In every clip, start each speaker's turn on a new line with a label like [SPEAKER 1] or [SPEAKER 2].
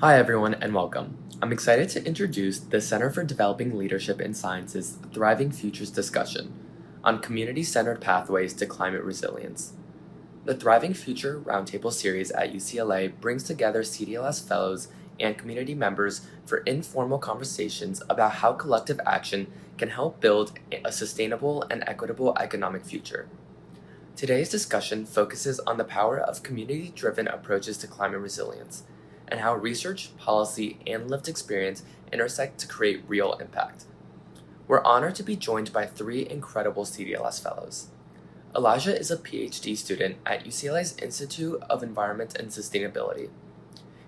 [SPEAKER 1] Hi, everyone, and welcome. I'm excited to introduce the Center for Developing Leadership in Science's Thriving Futures discussion on community centered pathways to climate resilience. The Thriving Future Roundtable Series at UCLA brings together CDLS Fellows and community members for informal conversations about how collective action can help build a sustainable and equitable economic future. Today's discussion focuses on the power of community driven approaches to climate resilience and how research, policy, and lived experience intersect to create real impact. We're honored to be joined by three incredible CDLS Fellows. Elijah is a PhD student at UCLA's Institute of Environment and Sustainability.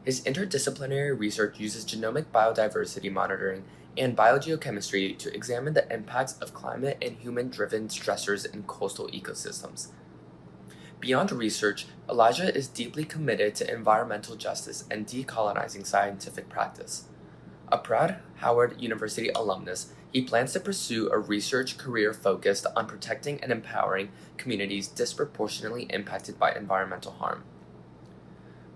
[SPEAKER 1] His interdisciplinary research uses genomic biodiversity monitoring and biogeochemistry to examine the impacts of climate and human driven stressors in coastal ecosystems. Beyond research, Elijah is deeply committed to environmental justice and decolonizing scientific practice. A proud Howard University alumnus, he plans to pursue a research career focused on protecting and empowering communities disproportionately impacted by environmental harm.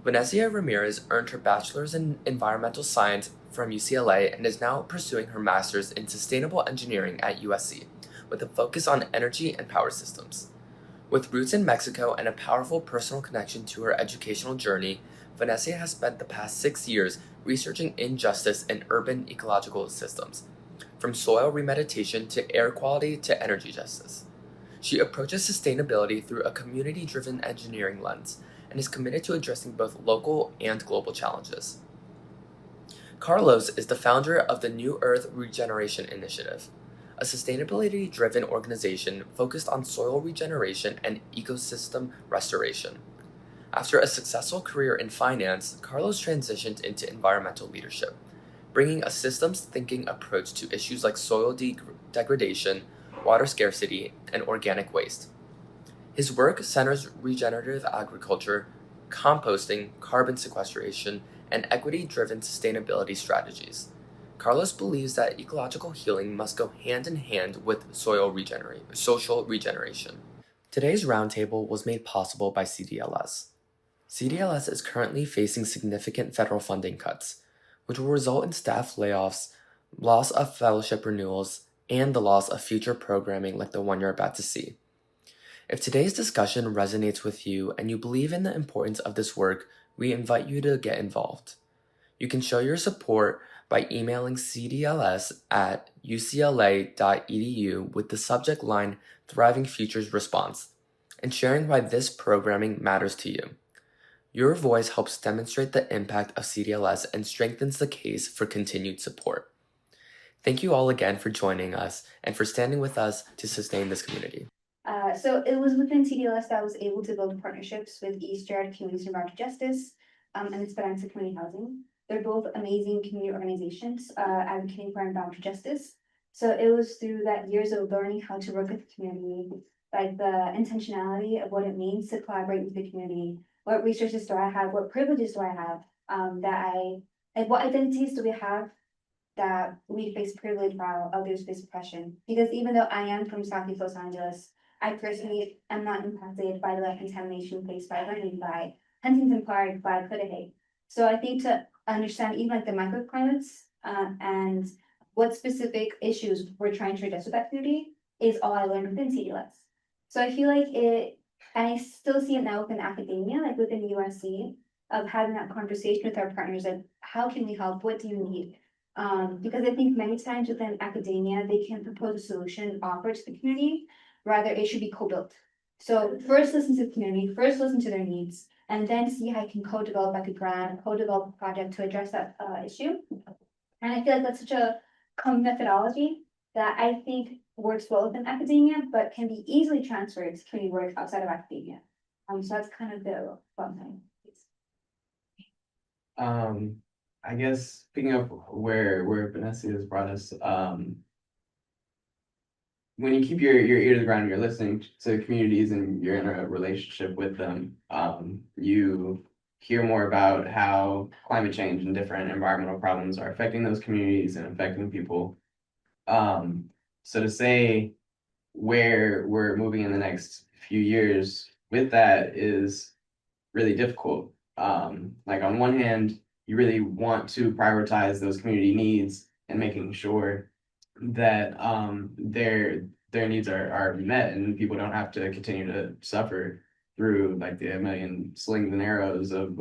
[SPEAKER 1] Venezia Ramirez earned her bachelor's in environmental science from UCLA and is now pursuing her master's in sustainable engineering at USC, with a focus on energy and power systems. With roots in Mexico and a powerful personal connection to her educational journey, Venezia has spent the past 6 years researching injustice in urban ecological systems, from soil remediation to air quality to energy justice. She approaches sustainability through a community driven engineering lens and is committed to addressing both local and global challenges. Carlos is the founder of the New Earth Regeneration Initiative, a sustainability driven organization focused on soil regeneration and ecosystem restoration. After a successful career in finance, Carlos transitioned into environmental leadership, bringing a systems thinking approach to issues like soil degradation, water scarcity, and organic waste. His work centers regenerative agriculture, composting, carbon sequestration, and equity driven sustainability strategies. Carlos believes that ecological healing must go hand in hand with social regeneration. Today's roundtable was made possible by CDLS. CDLS is currently facing significant federal funding cuts, which will result in staff layoffs, loss of fellowship renewals, and the loss of future programming like the one you're about to see. If today's discussion resonates with you and you believe in the importance of this work, we invite you to get involved. You can show your support by emailing cdls@ucla.edu with the subject line Thriving Futures Response and sharing why this programming matters to you. Your voice helps demonstrate the impact of CDLS and strengthens the case for continued support. Thank you all again for joining us and for standing with us to sustain this community.
[SPEAKER 2] So it was within CDLS that I was able to build partnerships with East Jared Community Environmental Justice and Esperanza Community Housing. They're both amazing community organizations advocating for environmental justice. So it was through that years of learning how to work with the community, like the intentionality of what it means to collaborate with the community. What resources do I have? What privileges do I have? Like what identities do we have that we face privilege while others face oppression? Because even though I am from Southeast Los Angeles, I personally am not impacted by the contamination faced by Vernon, by Huntington Park, by Cudahy. So I think to understand even like the microclimates and what specific issues we're trying to address with that community is all I learned within CDLS. So I feel like it, and I still see it now within academia, like within USC, of having that conversation with our partners of how can we help? What do you need? Because I think many times within academia, they can propose a solution offered to the community, rather it should be co-built. So first listen to the community, first listen to their needs, and then see how I can co-develop like a grant, co-develop a project to address that issue. And I feel like that's such a common methodology that I think works well within academia, but can be easily transferred to community work outside of academia. So that's kind of the fun thing.
[SPEAKER 3] I guess picking up where Vanessa has brought us, when you keep your ear to the ground and you're listening to communities and you're in a relationship with them, you hear more about how climate change and different environmental problems are affecting those communities and affecting people. So to say where we're moving in the next few years with that is really difficult. Like on one hand, you really want to prioritize those community needs and making sure that their needs are met and people don't have to continue to suffer through like the million slings and arrows of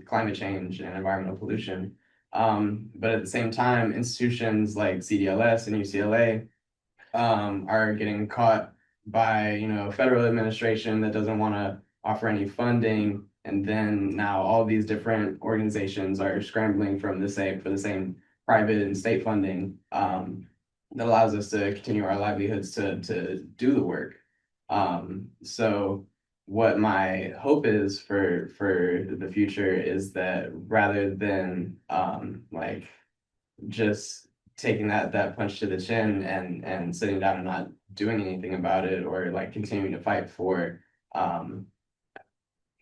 [SPEAKER 3] climate change and environmental pollution. But at the same time, institutions like CDLS and UCLA are getting caught by, you know, federal administration that doesn't want to offer any funding. And then now all these different organizations are scrambling for the same private and state funding that allows us to continue our livelihoods to do the work. So what my hope is for the future is that rather than like just taking that punch to the chin and sitting down and not doing anything about it, or like continuing to fight for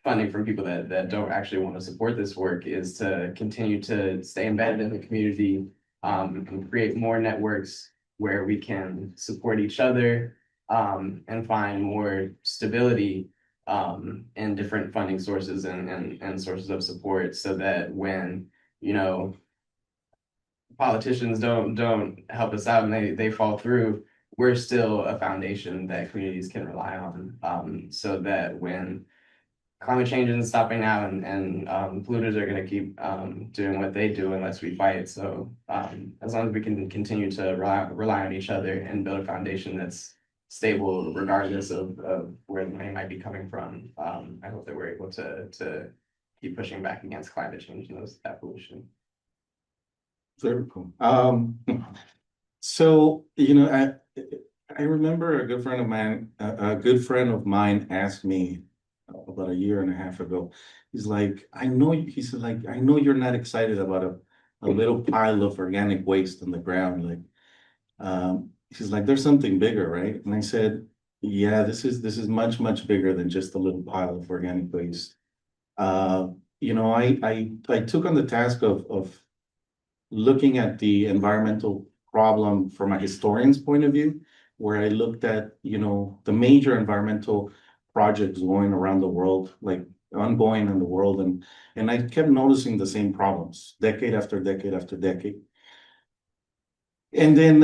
[SPEAKER 3] funding from people that don't actually want to support this work, is to continue to stay embedded in the community and create more networks where we can support each other and find more stability in different funding sources and sources of support, so that when, you know, politicians don't help us out and they fall through, we're still a foundation that communities can rely on. So that when climate change isn't stopping now and polluters are going to keep doing what they do unless we fight. So as long as we can continue to rely on each other and build a foundation that's stable regardless of where the money might be coming from, I hope that we're able to keep pushing back against climate change and that pollution.
[SPEAKER 4] Very cool. So, I remember a good friend of mine asked me about a year and a half ago. He's like, I know you're not excited about a little pile of organic waste on the ground. Like, he's like, there's something bigger, right? And I said, yeah, this is much, much bigger than just a little pile of organic waste. I took on the task of looking at the environmental problem from a historian's point of view, where I looked at, the major environmental projects going around the world, like ongoing in the world, and I kept noticing the same problems, decade after decade after decade. And then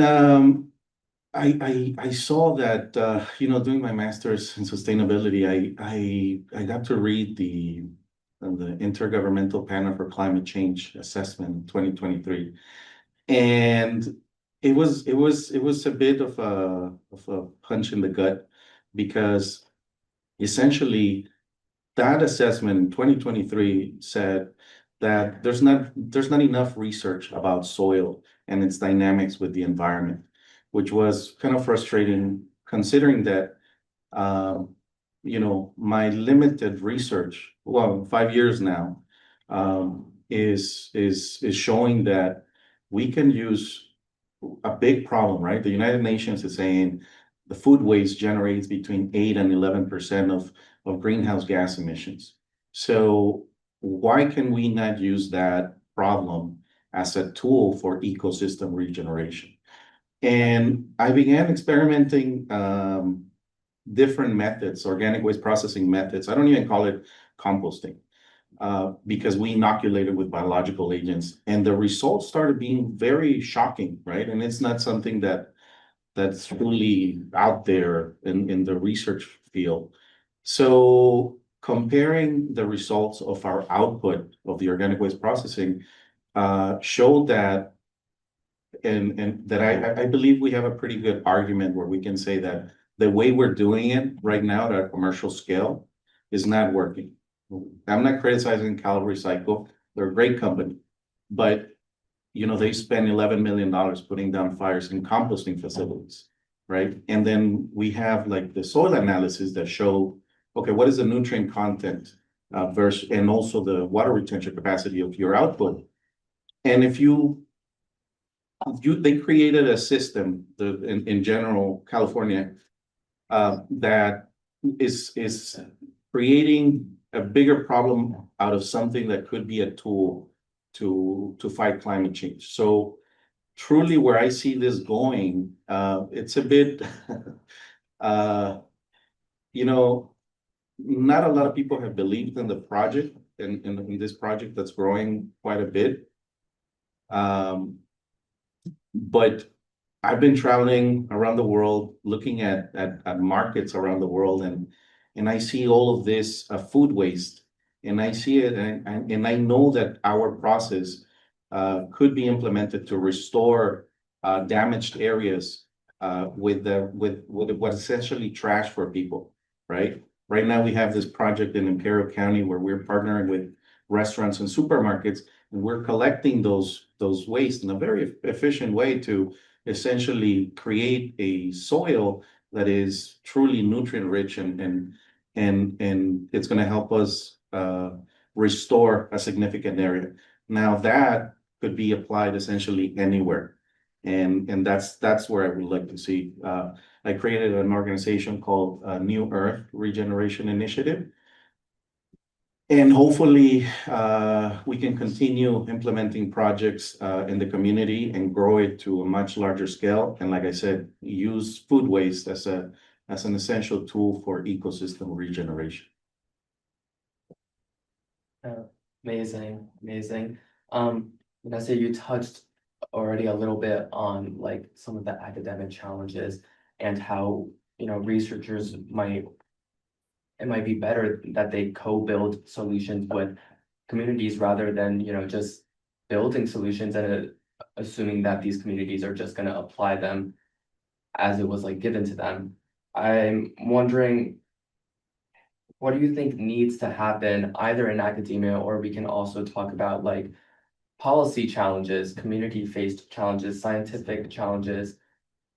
[SPEAKER 4] I saw that doing my master's in sustainability, I got to read the Intergovernmental Panel for Climate Change Assessment in 2023, and it was a bit of a punch in the gut, because essentially that assessment in 2023 said that there's not enough research about soil and its dynamics with the environment, which was kind of frustrating, considering that my limited research, well, 5 years now, is showing that we can use a big problem, right? The United Nations is saying the food waste generates between 8 and 11% of greenhouse gas emissions. So why can we not use that problem as a tool for ecosystem regeneration? And I began experimenting different methods, organic waste processing methods. I don't even call it composting, because we inoculated with biological agents, and the results started being very shocking, right? And it's not something that's really out there in the research field. So comparing the results of our output of the organic waste processing showed that, and that I believe we have a pretty good argument where we can say that the way we're doing it right now at a commercial scale is not working. I'm not criticizing Calibre Recycle. They're a great company, but they spend $11 million putting down fires in composting facilities, right? And then we have like the soil analysis that show, okay, what is the nutrient content versus, and also the water retention capacity of your output. And if they created a system in general, California, that is creating a bigger problem out of something that could be a tool to fight climate change. So truly, where I see this going, it's a bit, not a lot of people have believed in the project, in this project that's growing quite a bit. But I've been traveling around the world, looking at markets around the world, and I see all of this food waste, and I see it, and I know that our process could be implemented to restore damaged areas with what's essentially trash for people, right? Right now, we have this project in Imperial County where we're partnering with restaurants and supermarkets, and we're collecting those waste in a very efficient way to essentially create a soil that is truly nutrient rich, and it's going to help us restore a significant area. Now that could be applied essentially anywhere, and that's where I would like to see. I created an organization called New Earth Regeneration Initiative. And hopefully, we can continue implementing projects in the community and grow it to a much larger scale. And like I said, use food waste as an essential tool for ecosystem regeneration.
[SPEAKER 1] Amazing, amazing. Vanessa, you touched already a little bit on like some of the academic challenges and how, researchers it might be better that they co-build solutions with communities rather than, just building solutions and assuming that these communities are just going to apply them as it was like given to them. I'm wondering, what do you think needs to happen either in academia, or we can also talk about like policy challenges, community-faced challenges, scientific challenges?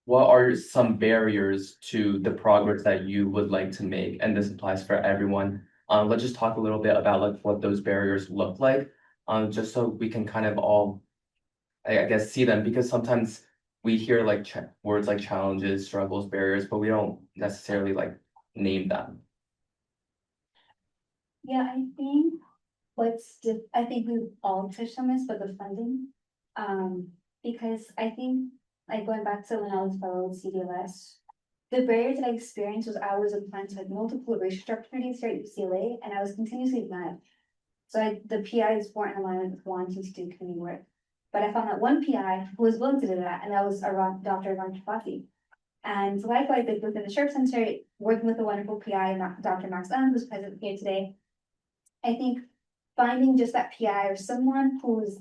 [SPEAKER 1] What are some barriers to the progress that you would like to make? And this applies for everyone. Let's just talk a little bit about like what those barriers look like, just so we can kind of all, I guess, see them, because sometimes we hear like words like challenges, struggles, barriers, but we don't necessarily like name them.
[SPEAKER 2] Yeah, I think I think we've all touched on this, but the funding, because I think, like going back to when I was fellow with CDLS, the barriers that I experienced was I was applying to like multiple research opportunities here at UCLA, and I was continuously denied. So the PIs weren't in alignment with wanting to do community work. But I found that one PI who was willing to do that, and that was Dr. Ron Tripati. And likewise, like within the Sharp Center, working with a wonderful PI, Dr. Max Allen, who's present here today, I think finding just that PI or someone who's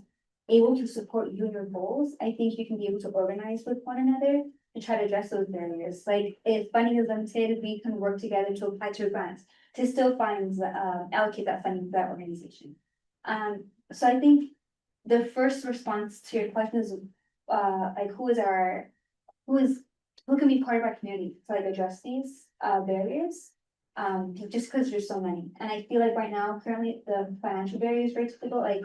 [SPEAKER 2] able to support you in your goals, I think you can be able to organize with one another to try to address those barriers. Like if funding is limited, we can work together to apply to grants to still allocate that funding to that organization. So I think the first response to your question is like who can be part of our community to like address these barriers. Just because there's so many, and I feel like right now, currently, the financial barriers very difficult. Like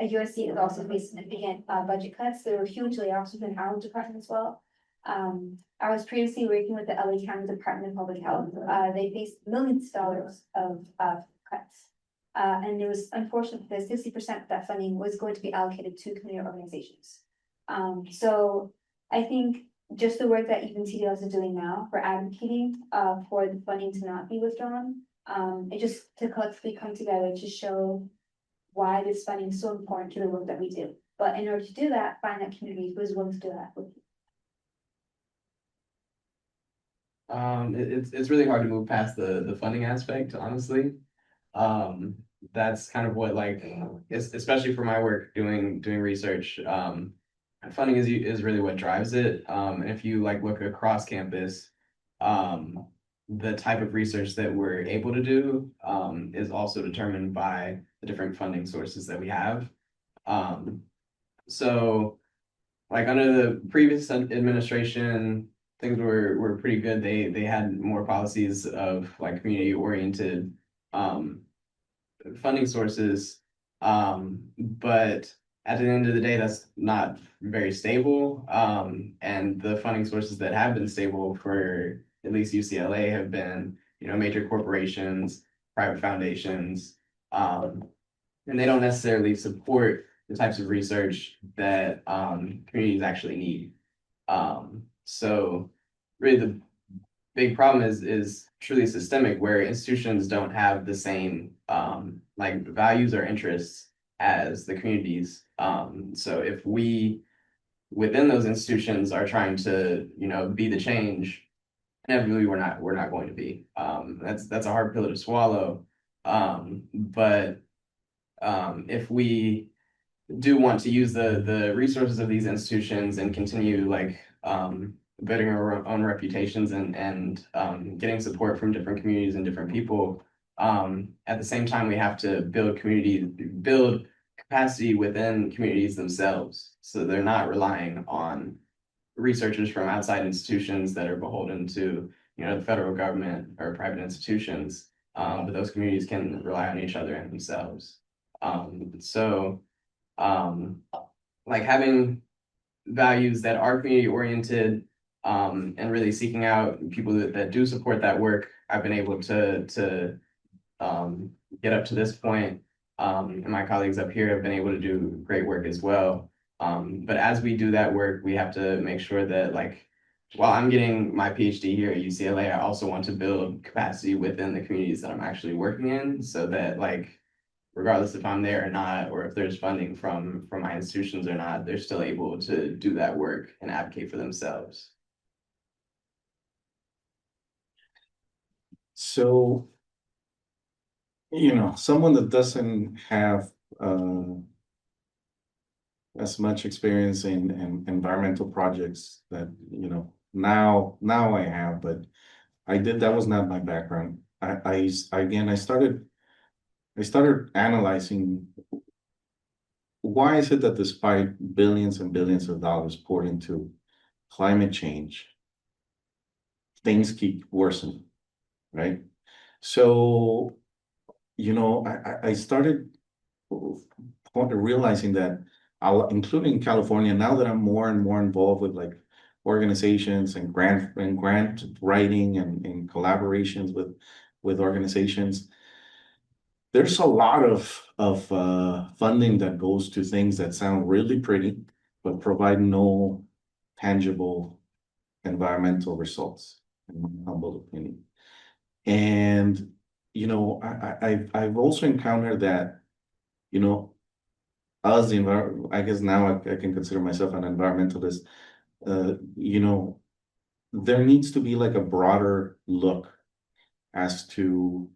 [SPEAKER 2] USC is also facing significant budget cuts. There were huge layoffs within our department as well. I was previously working with the LA County Department of Public Health. They faced millions of dollars of cuts, and it was unfortunate that 60% of that funding was going to be allocated to community organizations. So I think just the work that even CDLS is doing now for advocating for the funding to not be withdrawn, it just to collectively come together to show why this funding is so important to the work that we do. But in order to do that, find that community who is willing to do that with you.
[SPEAKER 3] It's really hard to move past the funding aspect, honestly. That's kind of what, like, especially for my work doing research, funding is really what drives it. And if you like look across campus, the type of research that we're able to do is also determined by the different funding sources that we have. So like under the previous administration, things were pretty good. They had more policies of like community oriented funding sources. But at the end of the day, that's not very stable. And the funding sources that have been stable for at least UCLA have been, major corporations, private foundations, and they don't necessarily support the types of research that communities actually need. So really the big problem is truly systemic, where institutions don't have the same like values or interests as the communities. So if we within those institutions are trying to, be the change, inevitably we're not going to be. That's a hard pill to swallow. But if we do want to use the resources of these institutions and continue like building our own reputations and getting support from different communities and different people. At the same time, we have to build capacity within communities themselves, so they're not relying on researchers from outside institutions that are beholden to the federal government or private institutions. But those communities can rely on each other and themselves. So like having values that are community oriented, and really seeking out people that do support that work. I've been able to get up to this point, and my colleagues up here have been able to do great work as well. But as we do that work, we have to make sure that like while I'm getting my PhD here at UCLA, I also want to build capacity within the communities that I'm actually working in, so that like regardless if I'm there or not, or if there's funding from my institutions or not, they're still able to do that work and advocate for themselves.
[SPEAKER 4] So, someone that doesn't have as much experience in environmental projects that, now I have, but that was not my background. I started analyzing why is it that despite billions and billions of dollars poured into climate change, things keep worsening, right? So, I started realizing that, including California, now that I'm more and more involved with like organizations and grant writing and in collaborations with organizations, there's a lot of funding that goes to things that sound really pretty, but provide no tangible environmental results, in my humble opinion. And I've also encountered that, I guess now I can consider myself an environmentalist. There needs to be like a broader look as to,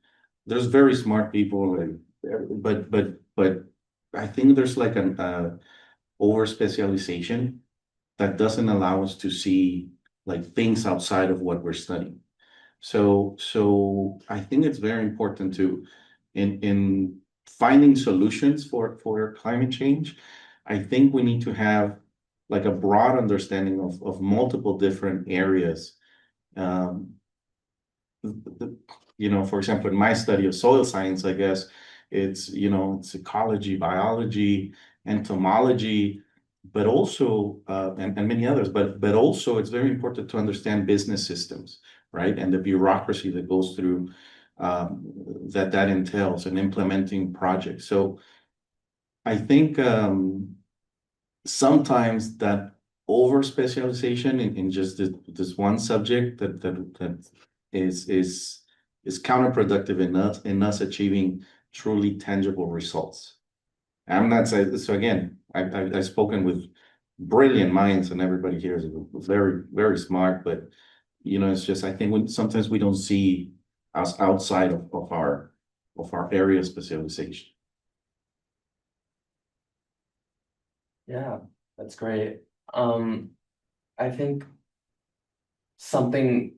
[SPEAKER 4] there's very smart people, but I think there's like an over specialization that doesn't allow us to see like things outside of what we're studying. So I think it's very important to, in finding solutions for climate change, I think we need to have like a broad understanding of multiple different areas. For example, in my study of soil science, I guess it's ecology, biology, entomology, but also and many others. But also, it's very important to understand business systems, right, and the bureaucracy that goes through that entails in implementing projects. So I think sometimes that over specialization in just this one subject that is counterproductive in us achieving truly tangible results. I'm not saying so. Again, I've spoken with brilliant minds, and everybody here is very, very smart. But it's just I think sometimes we don't see us outside of our area of specialization.
[SPEAKER 1] Yeah, that's great. I think something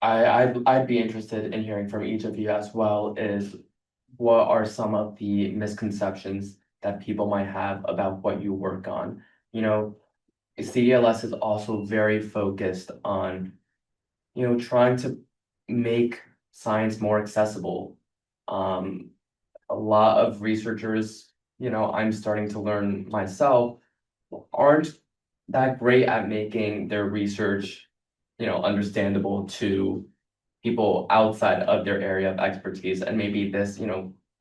[SPEAKER 1] I'd be interested in hearing from each of you as well is what are some of the misconceptions that people might have about what you work on? CDLS is also very focused on, trying to make science more accessible. A lot of researchers, I'm starting to learn myself, aren't that great at making their research, understandable to people outside of their area of expertise. And maybe this,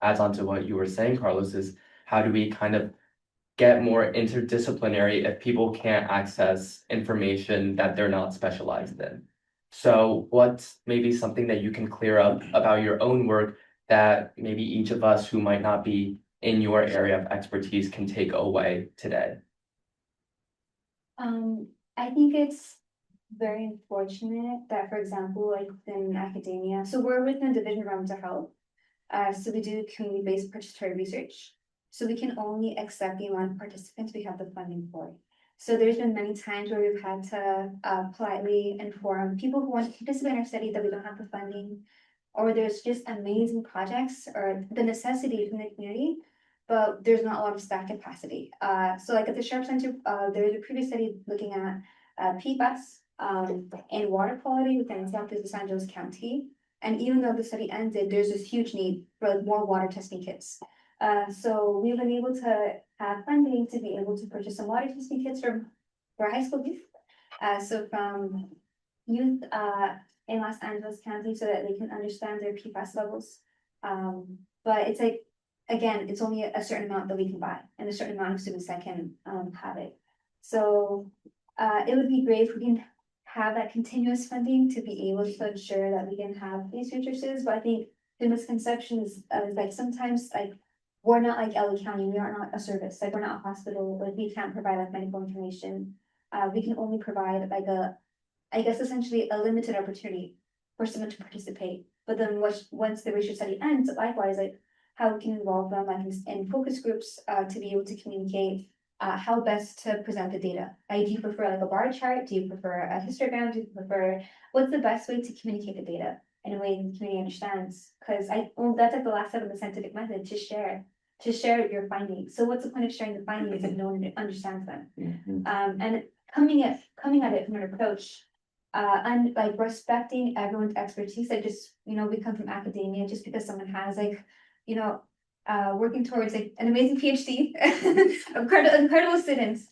[SPEAKER 1] adds on to what you were saying, Carlos, is how do we kind of get more interdisciplinary if people can't access information that they're not specialized in? So what's maybe something that you can clear up about your own work that maybe each of us who might not be in your area of expertise can take away today?
[SPEAKER 2] I think it's very unfortunate that, for example, like within academia, so we're within a division around mental health. So we do community-based participatory research. So we can only accept the amount of participants we have the funding for. So there's been many times where we've had to politely inform people who want to participate in our study that we don't have the funding, or there's just amazing projects or the necessity from the community, but there's not a lot of staff capacity. So like at the Sharp Center, there's a previous study looking at PFAS and water quality within Southeast Los Angeles County. And even though the study ended, there's this huge need for more water testing kits. So we've been able to have funding to be able to purchase some water testing kits for high school youth. So from youth in Los Angeles County so that they can understand their PFAS levels. But it's like, again, it's only a certain amount that we can buy and a certain amount of students that can have it. So it would be great if we can have that continuous funding to be able to ensure that we can have these resources. But I think the misconception is like sometimes like we're not like LA County, we are not a service, like we're not a hospital, like we can't provide like medical information. We can only provide like I guess essentially a limited opportunity for someone to participate. But then once the research study ends, likewise, like how we can involve them like in focus groups to be able to communicate how best to present the data. Do you prefer like a bar chart? Do you prefer a histogram? Do you prefer what's the best way to communicate the data in a way the community understands? Because that's like the last step of the scientific method, to share your findings. So what's the point of sharing the findings if no one understands them? And coming at it from an approach and like respecting everyone's expertise. Like just, we come from academia, just because someone has like, working towards like an amazing PhD, incredible students.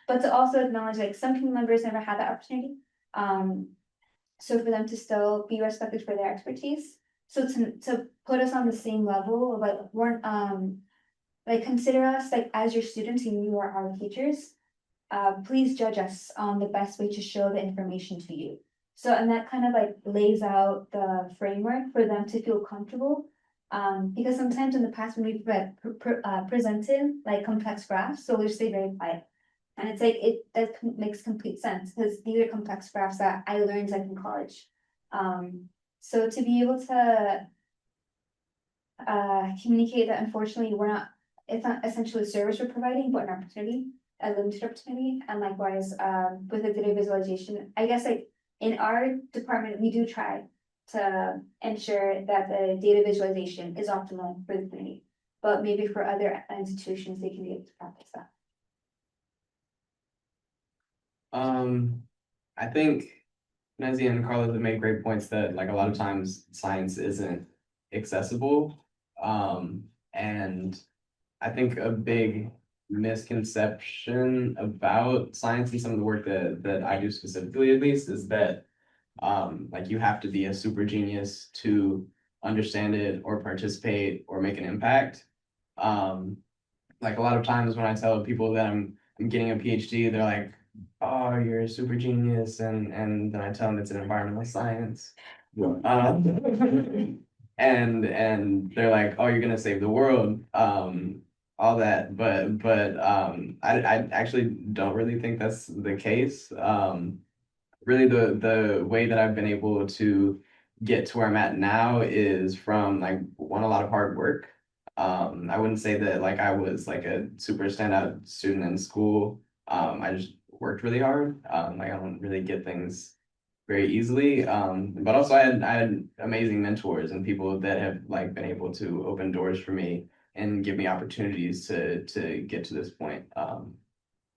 [SPEAKER 2] But to also acknowledge like some community members never had that opportunity. So for them to still be respected for their expertise. So to put us on the same level of like we're like consider us like as your students and you are our teachers. Please judge us on the best way to show the information to you. So, and that kind of like lays out the framework for them to feel comfortable. Because sometimes in the past when we've presented like complex graphs, so we'll stay very quiet. And it's like, that makes complete sense because these are complex graphs that I learned like in college. So to be able to communicate that unfortunately it's not essentially a service we're providing, but an opportunity, a limited opportunity. And likewise, with the data visualization, I guess like in our department, we do try to ensure that the data visualization is optimal for the community, but maybe for other institutions, they can be able to practice that.
[SPEAKER 3] I think Venezia and Carlos have made great points that like a lot of times science isn't accessible. And I think a big misconception about science and some of the work that I do specifically at least is that like you have to be a super genius to understand it or participate or make an impact. Like a lot of times when I tell people that I'm getting a PhD, they're like, oh, you're a super genius, and then I tell them it's in environmental science. And they're like, oh, you're gonna save the world, all that, but I actually don't really think that's the case. Really the way that I've been able to get to where I'm at now is from like a lot of hard work. I wouldn't say that like I was like a super standout student in school. I just worked really hard. Like I don't really get things very easily. But also I had amazing mentors and people that have like been able to open doors for me and give me opportunities to get to this point.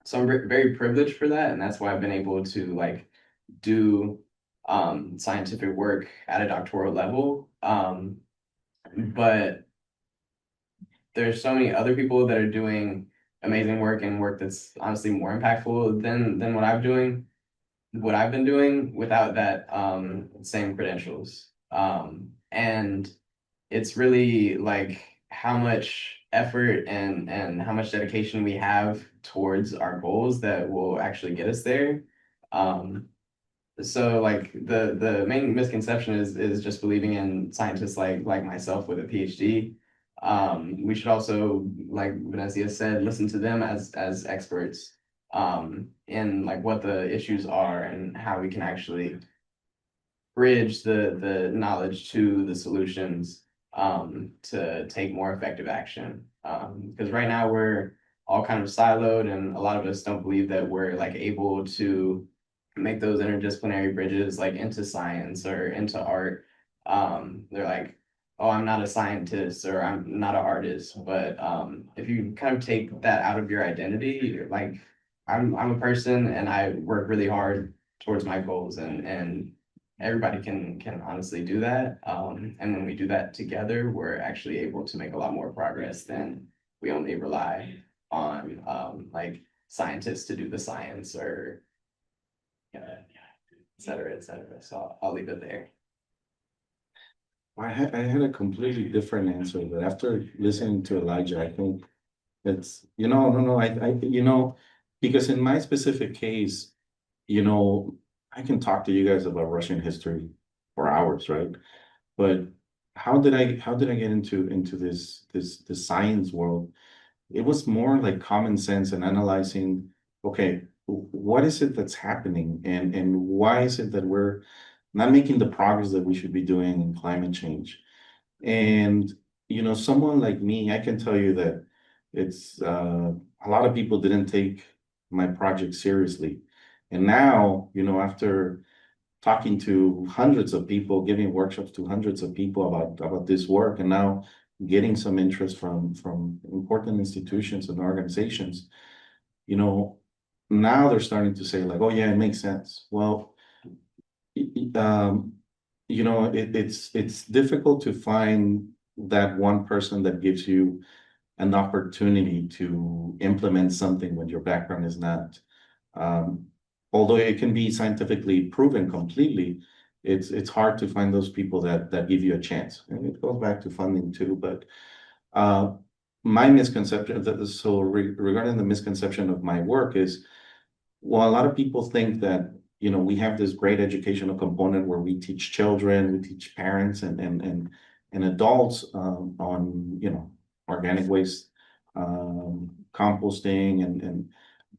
[SPEAKER 3] So I'm very privileged for that, and that's why I've been able to like do scientific work at a doctoral level. But there's so many other people that are doing amazing work and work that's honestly more impactful than what I've been doing without that same credentials. And it's really like how much effort and how much dedication we have towards our goals that will actually get us there. So like the main misconception is just believing in scientists like myself with a PhD. We should also, like Venezia said, listen to them as experts in like what the issues are and how we can actually bridge the knowledge to the solutions to take more effective action. Because right now we're all kind of siloed, and a lot of us don't believe that we're like able to make those interdisciplinary bridges like into science or into art. They're like, oh, I'm not a scientist or I'm not an artist. But if you kind of take that out of your identity, you're like, I'm a person and I work really hard towards my goals, and everybody can honestly do that. And when we do that together, we're actually able to make a lot more progress than we only rely on like scientists to do the science or et cetera, et cetera. So I'll leave it there.
[SPEAKER 4] I had a completely different answer, but after listening to Elijah, I think it's, no, because in my specific case, I can talk to you guys about Russian history for hours, right? But how did I get into this science world? It was more like common sense and analyzing, okay, what is it that's happening, and why is it that we're not making the progress that we should be doing in climate change? And someone like me, I can tell you that it's a lot of people didn't take my project seriously. And now, after talking to hundreds of people, giving workshops to hundreds of people about this work, and now getting some interest from important institutions and organizations, you know, now they're starting to say like, oh yeah, it makes sense. Well, um, it's difficult to find that one person that gives you an opportunity to implement something when your background is not. Um, Although it can be scientifically proven completely, it's hard to find those people that give you a chance. And it goes back to funding too. But uh, my misconception, regarding the misconception of my work is, well, a lot of people think that, we have this great educational component where we teach children, we teach parents and adults on, organic waste, composting and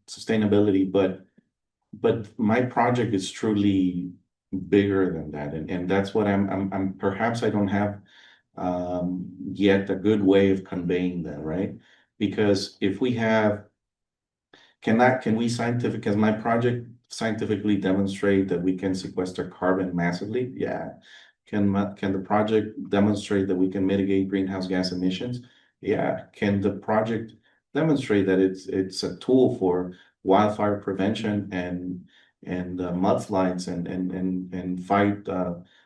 [SPEAKER 4] sustainability, but my project is truly bigger than that, and that's what I'm perhaps I don't have yet a good way of conveying that, right? Because if we have can we can my project scientifically demonstrate that we can sequester carbon massively? Yeah. Can the project demonstrate that we can mitigate greenhouse gas emissions? Yeah. Can the project demonstrate that it's a tool for wildfire prevention and mudslides and fight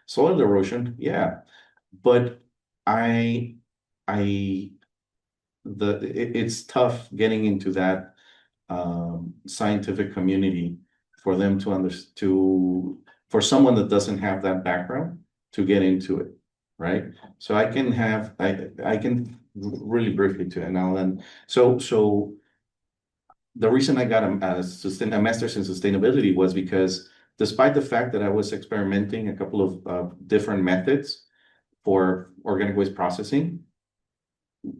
[SPEAKER 4] soil erosion? Yeah. But I I it's tough getting into that scientific community for them for someone that doesn't have that background to get into it, right? So I can really briefly to, and I'll then, so the reason I got a master's in sustainability was because despite the fact that I was experimenting a couple of different methods for organic waste processing,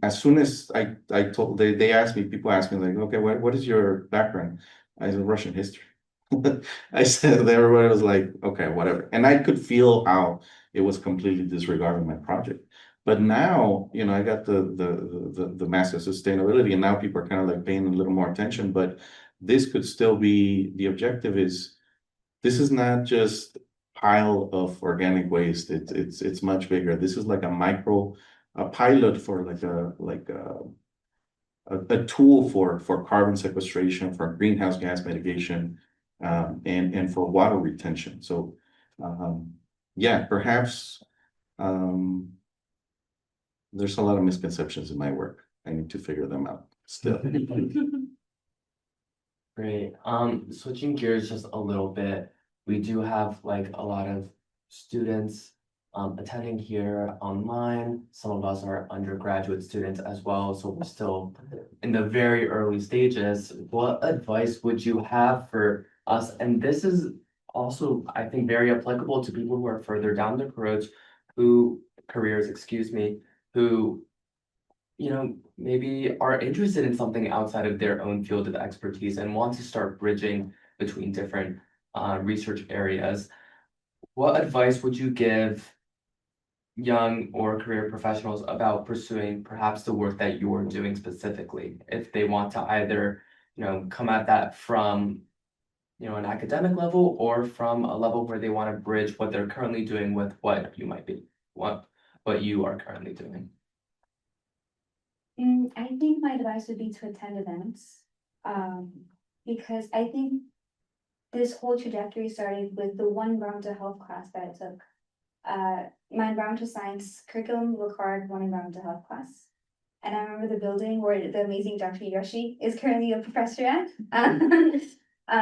[SPEAKER 4] as soon as I told, they asked me, people asked me like, okay, what is your background? I said Russian history. I said, everybody was like, okay, whatever. And I could feel how it was completely disregarding my project. But now, I got the master of sustainability, and now people are kind of like paying a little more attention. But this could still be, the objective is, this is not just pile of organic waste. It's much bigger. This is like a pilot for a tool for carbon sequestration, for greenhouse gas mitigation, and for water retention. So, yeah, perhaps there's a lot of misconceptions in my work. I need to figure them out still.
[SPEAKER 1] Great. Switching gears just a little bit, we do have like a lot of students attending here online. Some of us are undergraduate students as well, so we're still in the very early stages. What advice would you have for us? And this is also, I think, very applicable to people who are further down their careers, excuse me, who, maybe are interested in something outside of their own field of expertise and want to start bridging between different research areas. What advice would you give young or career professionals about pursuing perhaps the work that you're doing specifically, if they want to either, come at that from, an academic level or from a level where they want to bridge what they're currently doing with what you are currently doing?
[SPEAKER 2] I think my advice would be to attend events, because I think this whole trajectory started with the one environmental health class that I took. My environmental science curriculum required one environmental health class. And I remember the building where the amazing Dr. Yoshi is currently a professor at. So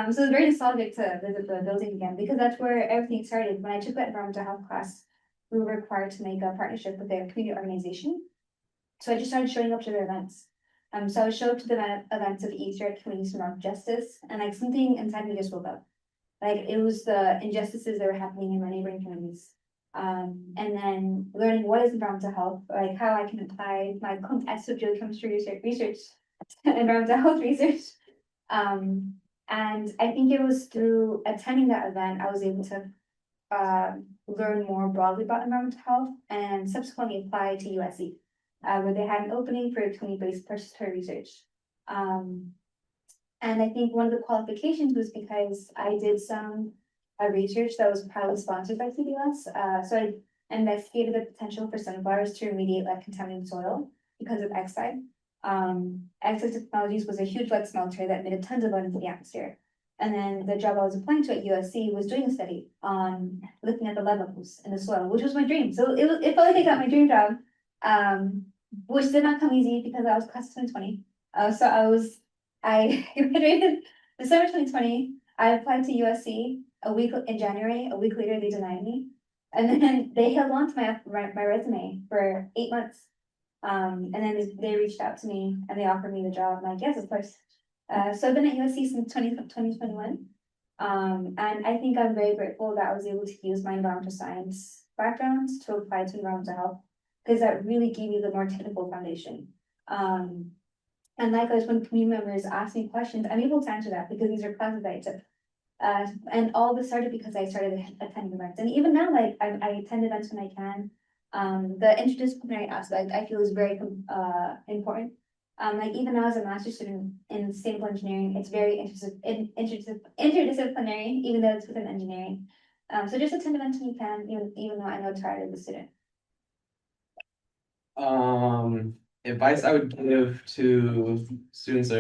[SPEAKER 2] it's very nostalgic to visit the building again, because that's where everything started. When I took that environmental health class, we were required to make a partnership with a community organization. So I just started showing up to their events. So I would show up to the events of Easter at Communities for Environmental Justice, and like something inside me just woke up. Like it was the injustices that were happening in my neighboring communities. And then learning what is environmental health, like how I can apply my context of geochemistry research to environmental health research. And I think it was through attending that event, I was able to learn more broadly about environmental health and subsequently apply to USC, where they had an opening for community-based participatory research. And I think one of the qualifications was because I did some research that was proudly sponsored by CDLS. So I investigated the potential for sunflowers to remediate lead contaminated soil because of Xide. Xide Technologies was a huge lead smelter that emitted tons of lead into the atmosphere. And then the job I was applying to at USC was doing a study on looking at the lead levels in the soil, which was my dream. So it felt like I got my dream job, which did not come easy because I was class of 2020. I graduated December 2020. I applied to USC a week in January. A week later, they denied me, and then they held on to my resume for 8 months. And then they reached out to me and they offered me the job. I'm like, yes, of course. So I've been at USC since 2021. And I think I'm very grateful that I was able to use my environmental science background to apply to environmental health, because that really gave me the more technical foundation. And likewise, when community members ask me questions, I'm able to answer that because these are classes that I took. And all this started because I started attending events. And even now, like I attend events when I can. The interdisciplinary aspect I feel is very important. Like even now as a master's student in sustainable engineering, it's very interdisciplinary, even though it's within engineering. So just attend events when you can, even though I know it's hard as a student.
[SPEAKER 3] Advice I would give to students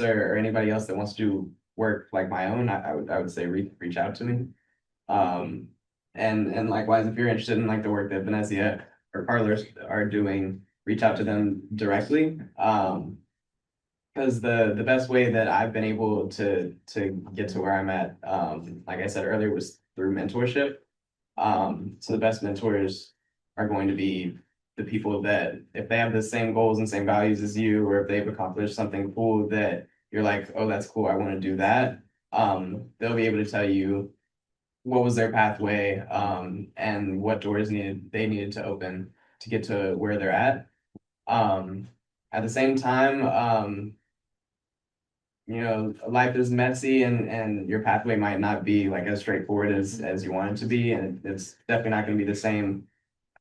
[SPEAKER 3] or anybody else that wants to do work like my own, I would say reach out to me. And likewise, if you're interested in like the work that Venezia or Carlos are doing, reach out to them directly. Because the best way that I've been able to get to where I'm at, like I said earlier, was through mentorship. So the best mentors are going to be the people that, if they have the same goals and same values as you, or if they've accomplished something cool that you're like, oh, that's cool, I want to do that. They'll be able to tell you what was their pathway, and what doors they needed to open to get to where they're at. At the same time, life is messy and your pathway might not be like as straightforward as you want it to be, and it's definitely not going to be the same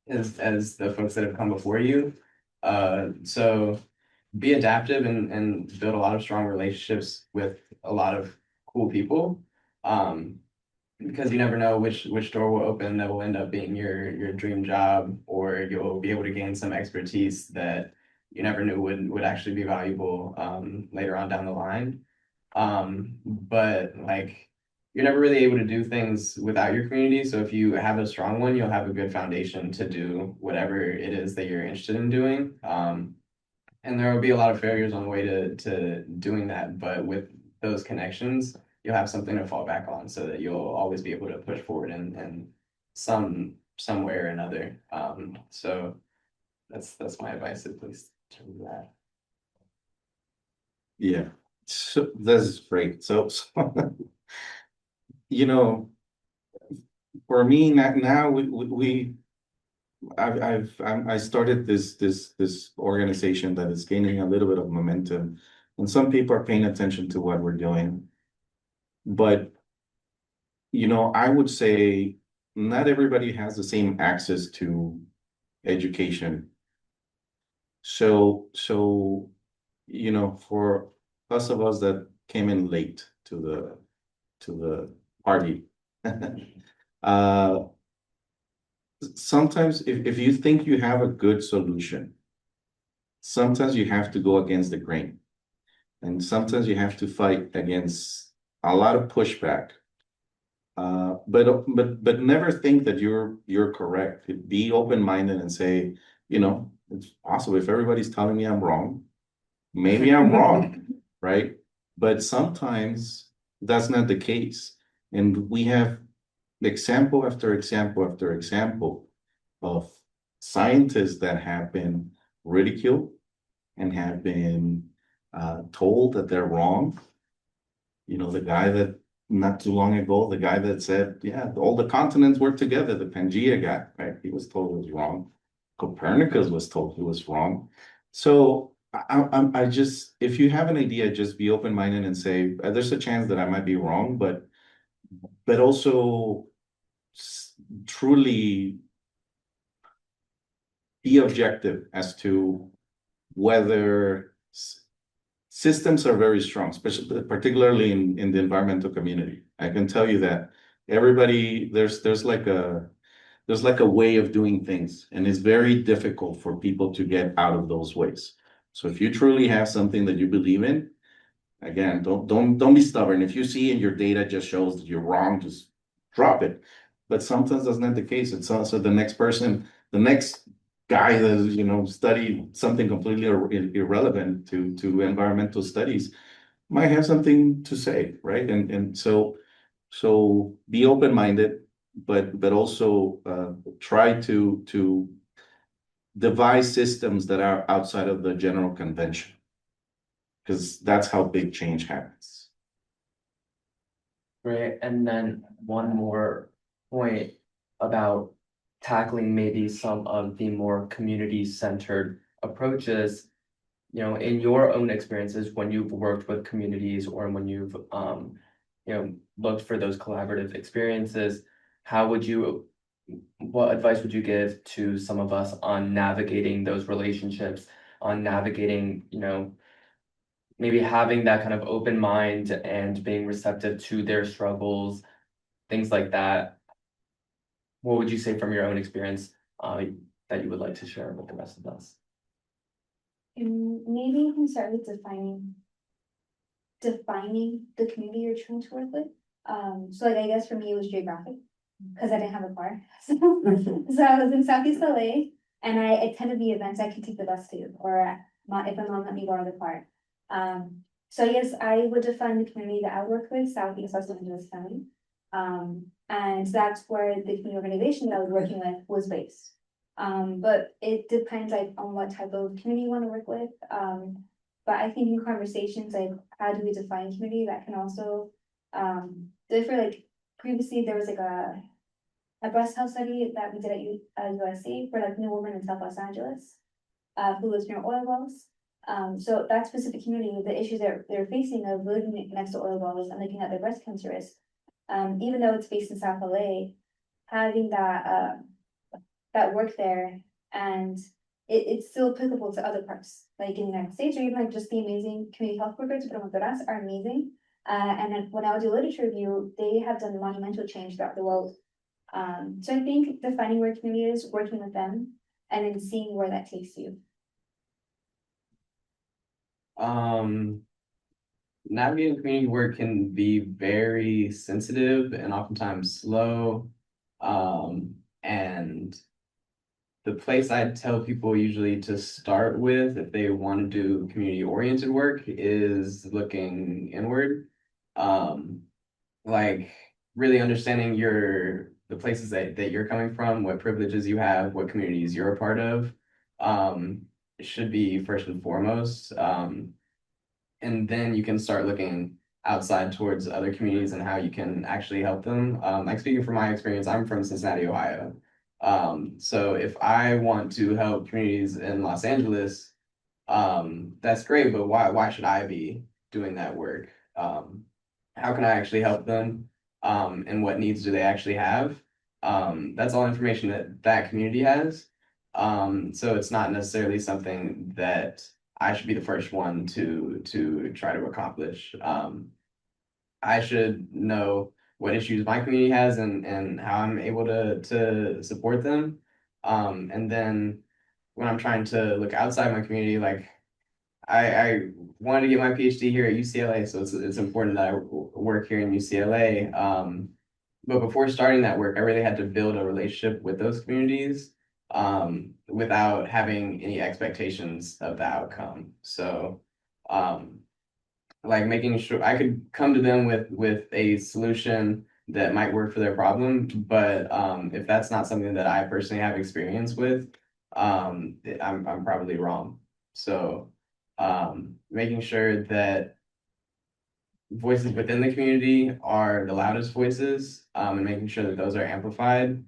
[SPEAKER 3] as the folks that have come before you. So be adaptive and build a lot of strong relationships with a lot of cool people. Because you never know which door will open that will end up being your dream job, or you'll be able to gain some expertise that you never knew would actually be valuable later on down the line. But like you're never really able to do things without your community. So if you have a strong one, you'll have a good foundation to do whatever it is that you're interested in doing. And there will be a lot of failures on the way to doing that, but with those connections, you'll have something to fall back on so that you'll always be able to push forward in some way or another. So that's my advice, at least to that.
[SPEAKER 4] Yeah, So that's great. So, you know, for me now I started this organization that is gaining a little bit of momentum, and some people are paying attention to what we're doing. But I would say not everybody has the same access to education. So for us that came in late to the party, uh, sometimes if you think you have a good solution, sometimes you have to go against the grain, and sometimes you have to fight against a lot of pushback. But never think that you're correct. Be open-minded and say, it's possible if everybody's telling me I'm wrong, maybe I'm wrong, right? But sometimes that's not the case. And we have example after example after example of scientists that have been ridiculed and have been told that they're wrong. The guy that not too long ago, the guy that said, yeah, all the continents work together, the Pangea guy, right? He was told he was wrong. Copernicus was told he was wrong. So I just, if you have an idea, just be open-minded and say, there's a chance that I might be wrong, but also truly be objective as to whether systems are very strong, especially particularly in the environmental community. I can tell you that everybody there's like a way of doing things, and it's very difficult for people to get out of those ways. So if you truly have something that you believe in, again, don't be stubborn. If you see and your data just shows that you're wrong, just drop it. But sometimes that's not the case. It's also the next person, the next guy that studied something completely irrelevant to environmental studies might have something to say, right? And so be open-minded, but also try to devise systems that are outside of the general convention, because that's how big change happens.
[SPEAKER 1] Right, and then one more point about tackling maybe some of the more community-centered approaches. In your own experiences, when you've worked with communities or when you've looked for those collaborative experiences, what advice would you give to some of us on navigating those relationships, on navigating, maybe having that kind of open mind and being receptive to their struggles, things like that? What would you say from your own experience that you would like to share with the rest of us?
[SPEAKER 2] Maybe you can start with defining the community you're trying to work with. So like I guess for me it was geographic, because I didn't have a car. So I was in Southeast LA and I attended the events I could take the bus to, or if my mom let me borrow the car. So yes, I would define the community that I work with, Southeast Los Angeles County. And that's where the community organization that I was working with was based. But it depends on what type of community you want to work with. But I think in conversations how do we define community, that can also differ. Like previously there was a breast health study that we did at USC for new women in South Los Angeles who lives near oil wells. So that specific community, the issues they're facing of living next to oil wells and looking at their breast cancer risk, even though it's based in South LA, having that work there, and it's still applicable to other parts, like in the United States, or even just the amazing community health workers, promotoras are amazing. And then when I do literature review, they have done monumental change throughout the world. So I think defining where community is, working with them, and then seeing where that takes you.
[SPEAKER 3] Navigating community work can be very sensitive and oftentimes slow. And the place I tell people usually to start with if they want to do community-oriented work is looking inward. Like really understanding the places that you're coming from, what privileges you have, what communities you're a part of, should be first and foremost. and then you can start looking outside towards other communities and how you can actually help them. Like speaking from my experience, I'm from Cincinnati, Ohio. So if I want to help communities in Los Angeles, that's great, but why should I be doing that work? How can I actually help them? And what needs do they actually have? That's all information that that community has. So it's not necessarily something that I should be the first one to try to accomplish. I should know what issues my community has and how I'm able to support them. And then when I'm trying to look outside my community, like I wanted to get my PhD here at UCLA, so it's important that I work here in UCLA. But before starting that work, I really had to build a relationship with those communities without having any expectations of the outcome. So like making sure I could come to them with a solution that might work for their problem, but if that's not something that I personally have experience with, I'm probably wrong. So making sure that voices within the community are the loudest voices, and making sure that those are amplified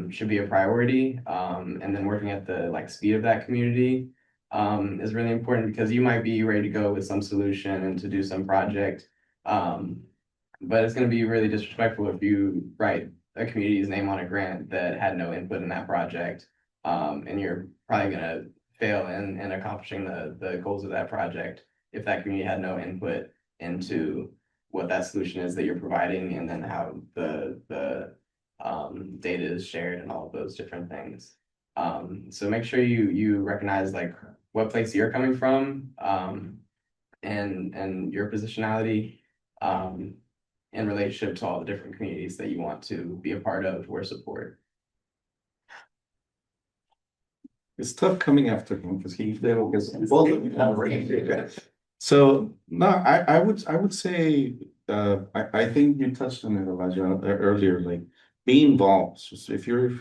[SPEAKER 3] should be a priority. And then working at the like speed of that community is really important because you might be ready to go with some solution and to do some project. But it's going to be really disrespectful if you write a community's name on a grant that had no input in that project. And you're probably going to fail in accomplishing the goals of that project if that community had no input into what that solution is that you're providing, and then how the data is shared and all of those different things. So make sure you recognize like what place you're coming from, and your positionality in relationship to all the different communities that you want to be a part of or support.
[SPEAKER 4] It's tough coming after him because he gets both of you already. So no, I would say I think you touched on it, Elijah, earlier. Like be involved. So if you're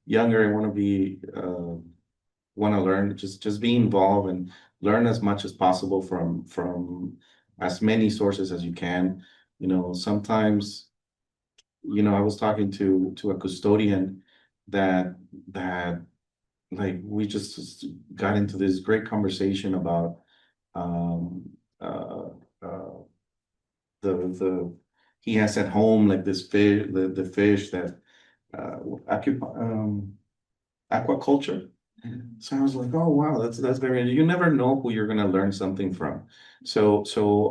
[SPEAKER 4] younger and want to learn, just be involved and learn as much as possible from as many sources as you can. You know, sometimes, you know, I was talking to a custodian that like we just got into this great conversation about um uh uh the he has at home like this fish, the fish that aquaculture. So I was like, oh wow, that's very, you never know who you're gonna learn something from. So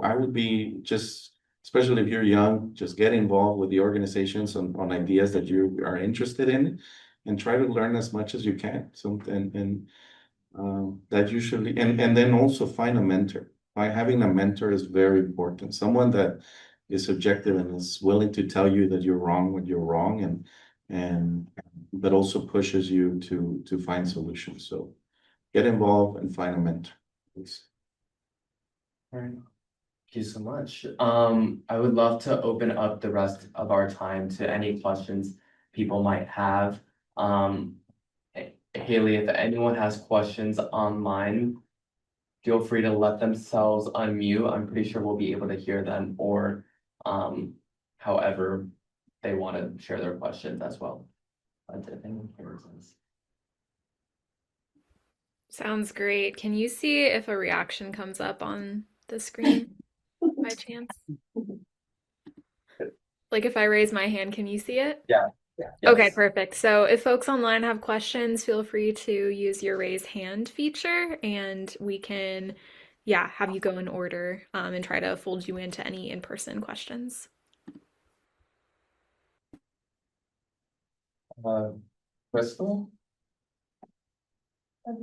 [SPEAKER 4] I would be just, especially if you're young, just get involved with the organizations on ideas that you are interested in and try to learn as much as you can. So and that usually, and then also find a mentor. By having a mentor is very important. Someone that is objective and is willing to tell you that you're wrong when you're wrong, and but also pushes you to find solutions. So get involved and find a mentor, please.
[SPEAKER 1] All right. Thank you so much. I would love to open up the rest of our time to any questions people might have. Haley, if anyone has questions online, feel free to let themselves unmute. I'm pretty sure we'll be able to hear them, or however they want to share their questions as well. If anyone hears us.
[SPEAKER 5] Sounds great. Can you see if a reaction comes up on the screen by chance? Like if I raise my hand, can you see it?
[SPEAKER 1] Yeah.
[SPEAKER 5] Okay,
[SPEAKER 1] Yes.
[SPEAKER 5] perfect. So if folks online have questions, feel free to use your raise hand feature and we can, yeah, have you go in order and try to fold you into any in-person questions.
[SPEAKER 1] Crystal? That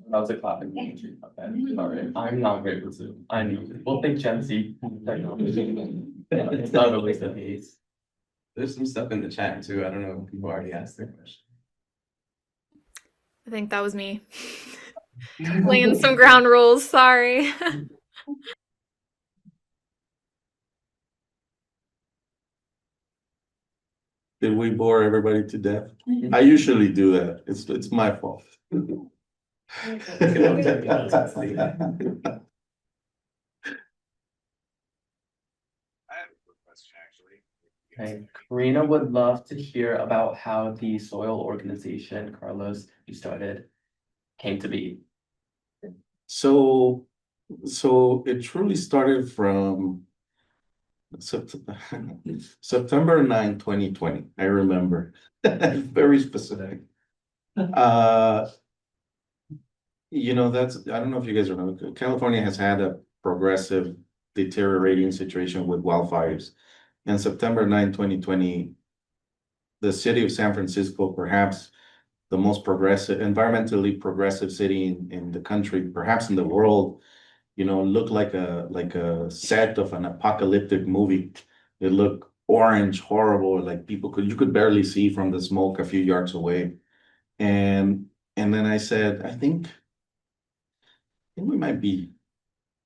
[SPEAKER 1] was a clapping emoji. Okay, sorry. I'm not great with Zoom. I know. We'll think Gen Z technology. It's not always the case.
[SPEAKER 3] There's some stuff in the chat too. I don't know if people already asked their question.
[SPEAKER 5] I think that was me. Laying some ground rules, sorry.
[SPEAKER 4] Did we bore everybody to death? I usually do that. It's my fault.
[SPEAKER 1] Okay, Karina would love to hear about how the soil organization, Carlos, you started, came to be.
[SPEAKER 4] So, so it truly started from September 9, 2020. I remember. Very specific. Uh, I don't know if you guys remember, California has had a progressive deteriorating situation with wildfires. And September 9, 2020, the city of San Francisco, perhaps the most progressive, environmentally progressive city in the country, perhaps in the world, looked like a set of an apocalyptic movie. It looked orange, horrible, like you could barely see from the smoke a few yards away. And then I said, I think we might be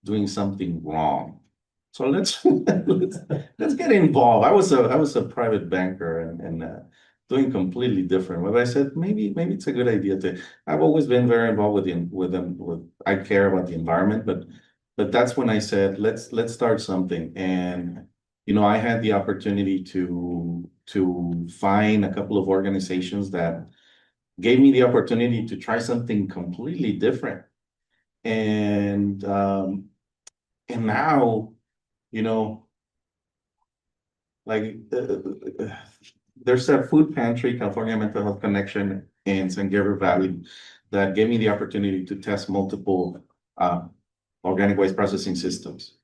[SPEAKER 4] doing something wrong. So let's get involved. I was a private banker and doing completely different. But I said maybe it's a good idea to. I've always been very involved with them. I care about the environment, but that's when I said let's start something. And I had the opportunity to find a couple of organizations that gave me the opportunity to try something completely different. And now, you know, like there's a food pantry, California Mental Health Connection in San Gabriel Valley, that gave me the opportunity to test multiple organic waste processing systems.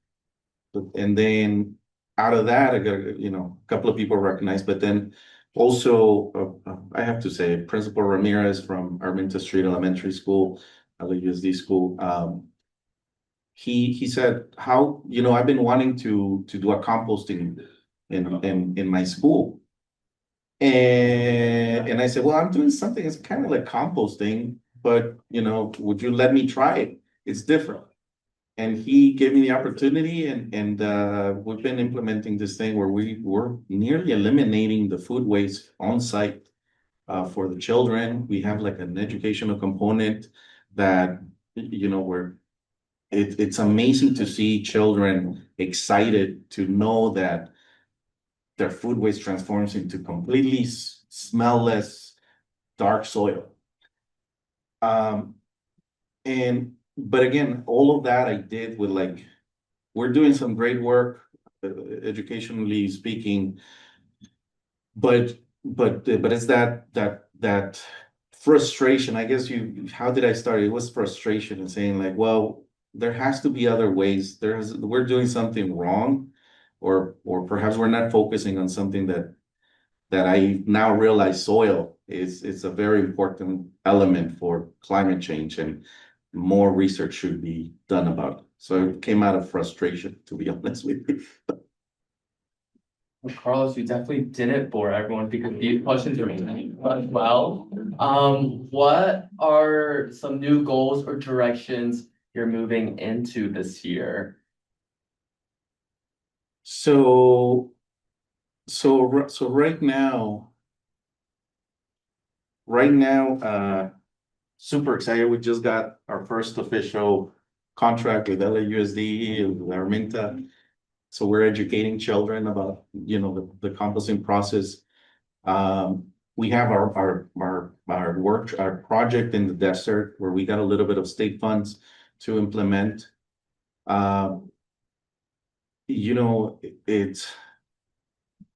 [SPEAKER 4] And then out of that, I got, a couple of people recognized, but then also, I have to say, Principal Ramirez from Arminta Street Elementary School, LAUSD school, he said, I've been wanting to do a composting in my school. And I said, well, I'm doing something that's kind of like composting, but would you let me try it? It's different. And he gave me the opportunity, and we've been implementing this thing where we're nearly eliminating the food waste on site for the children. We have like an educational component that where it's amazing to see children excited to know that their food waste transforms into completely smellless, dark soil. But again, all of that I did with we're doing some great work, educationally speaking, but it's that frustration. I guess how did I start? It was frustration and saying well, there has to be other ways. We're doing something wrong, or perhaps we're not focusing on something that I now realize soil is a very important element for climate change, and more research should be done about it. So it came out of frustration, to be honest with you.
[SPEAKER 1] Well, Carlos, you definitely didn't bore everyone because these questions are really fun. Well, what are some new goals or directions you're moving into this year?
[SPEAKER 4] So right now, super excited. We just got our first official contract with LAUSD, with Arminta. So we're educating children about, the composting process. We have our project in the desert where we got a little bit of state funds to implement. It's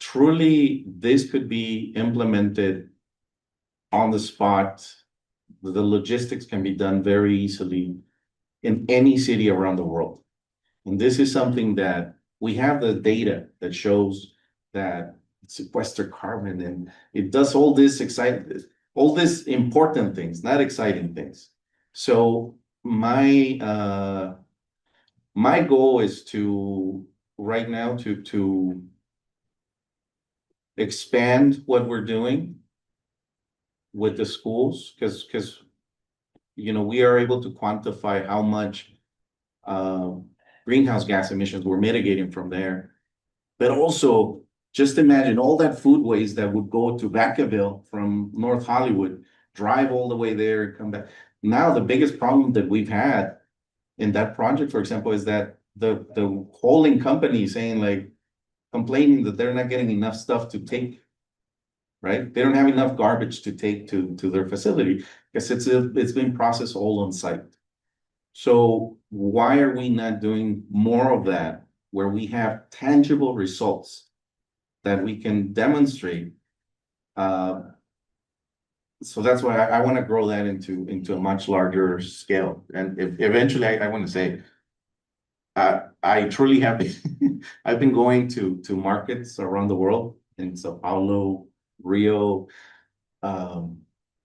[SPEAKER 4] truly, this could be implemented on the spot. The logistics can be done very easily in any city around the world. And this is something that we have the data that shows that it sequesters carbon, and it does all this important things, not exciting things. So my goal is to right now to expand what we're doing with the schools, because we are able to quantify how much greenhouse gas emissions we're mitigating from there. But also, just imagine all that food waste that would go to Vacaville from North Hollywood, drive all the way there and come back. Now, the biggest problem that we've had in that project, for example, is that the hauling company is saying complaining that they're not getting enough stuff to take, right? They don't have enough garbage to take to their facility because it's being processed all on site. So why are we not doing more of that where we have tangible results that we can demonstrate? So that's why I want to grow that into a much larger scale. And if eventually I want to say, I truly have been, I've been going to markets around the world in Sao Paulo, Rio,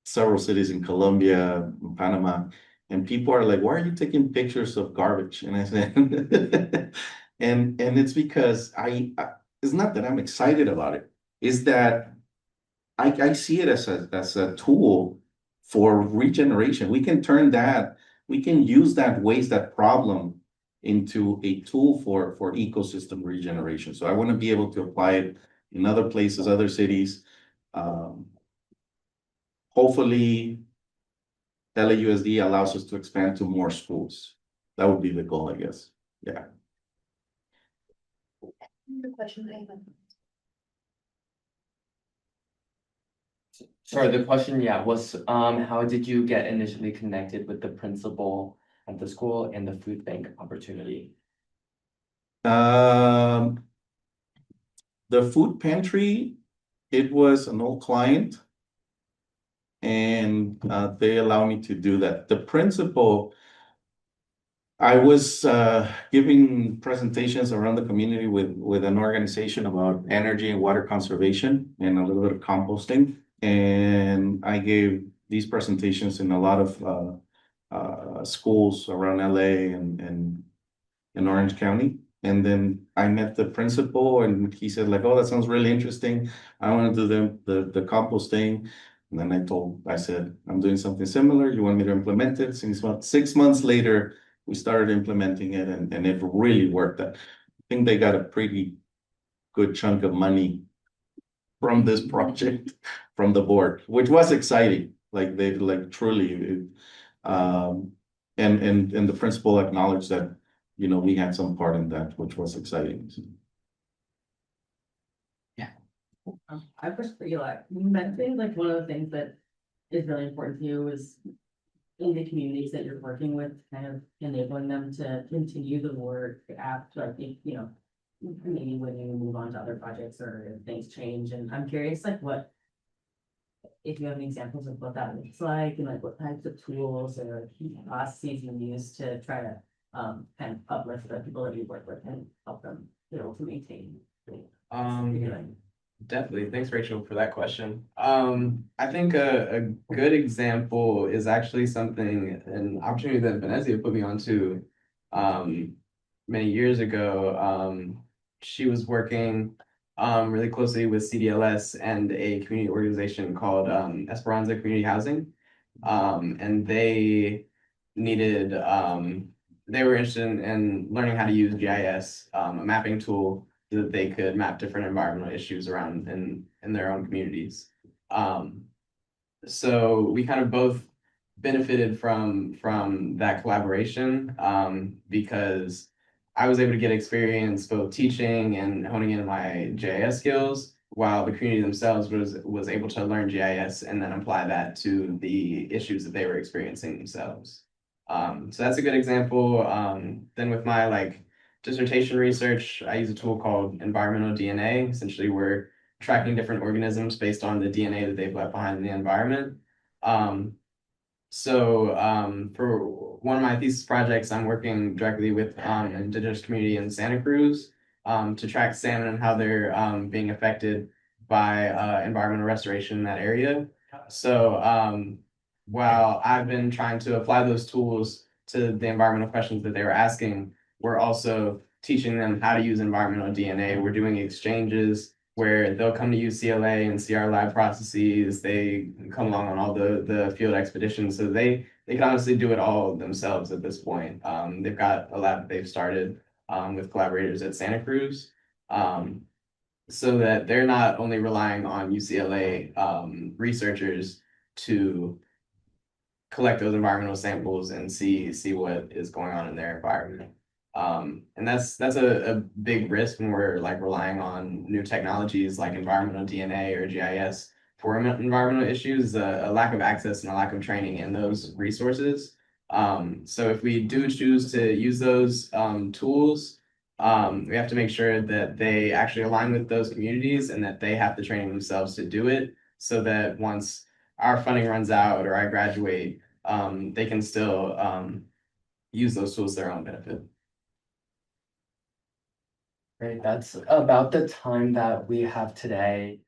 [SPEAKER 4] several cities in Colombia, Panama, and people are like, "Why are you taking pictures of garbage?" And I said, and it's because it's not that I'm excited about it. It's that I see it as a tool for regeneration. We can turn that, we can use that waste, that problem into a tool for ecosystem regeneration. So I want to be able to apply it in other places, other cities. Hopefully, LAUSD allows us to expand to more schools. That would be the goal, I guess. Yeah.
[SPEAKER 2] The question I have.
[SPEAKER 1] Sorry, the question, yeah, was how did you get initially connected with the principal at the school and the food bank opportunity?
[SPEAKER 4] The food pantry, it was an old client, and they allow me to do that. The principal, I was giving presentations around the community with an organization about energy and water conservation and a little bit of composting. And I gave these presentations in a lot of schools around LA and in Orange County. And then I met the principal and he said like, "Oh, that sounds really interesting. I want to do the composting." And then I said, "I'm doing something similar. You want me to implement it?" 6 months later, we started implementing it and it really worked. I think they got a pretty good chunk of money from this project from the board, which was exciting. Like they like truly, and the principal acknowledged that, we had some part in that, which was exciting.
[SPEAKER 6] I have a question for Eli. You mentioned like one of the things that is really important to you is in the communities that you're working with, kind of enabling them to continue the work after, like, maybe when you move on to other projects or if things change. And I'm curious, like, if you have any examples of what that looks like and like what types of tools or processes you use to try to kind of uplift the people that you work with and help them be able to maintain.
[SPEAKER 3] Definitely. Thanks, Rachel, for that question. I think a good example is actually an opportunity that Venezia put me onto many years ago. She was working really closely with CDLS and a community organization called Esperanza Community Housing. And they were interested in learning how to use GIS, a mapping tool that they could map different environmental issues around in their own communities. So we kind of both benefited from that collaboration because I was able to get experience both teaching and honing in my GIS skills, while the community themselves was able to learn GIS and then apply that to the issues that they were experiencing themselves. So that's a good example. Then with my dissertation research, I use a tool called environmental DNA. Essentially, we're tracking different organisms based on the DNA that they've left behind in the environment. For one of my thesis projects, I'm working directly with an indigenous community in Santa Cruz to track salmon and how they're being affected by environmental restoration in that area. So while I've been trying to apply those tools to the environmental questions that they were asking, we're also teaching them how to use environmental DNA. We're doing exchanges where they'll come to UCLA and see our lab processes. They come along on all the field expeditions. So they can honestly do it all themselves at this point. They've got a lab that they've started with collaborators at Santa Cruz. So that they're not only relying on UCLA researchers to collect those environmental samples and see what is going on in their environment. And that's a big risk when we're like relying on new technologies like environmental DNA or GIS for environmental issues, a lack of access and a lack of training in those resources. So if we do choose to use those tools, we have to make sure that they actually align with those communities and that they have the training themselves to do it, so that once our funding runs out or I graduate, they can still use those tools to their own benefit.
[SPEAKER 1] Great, that's about the time that we have today.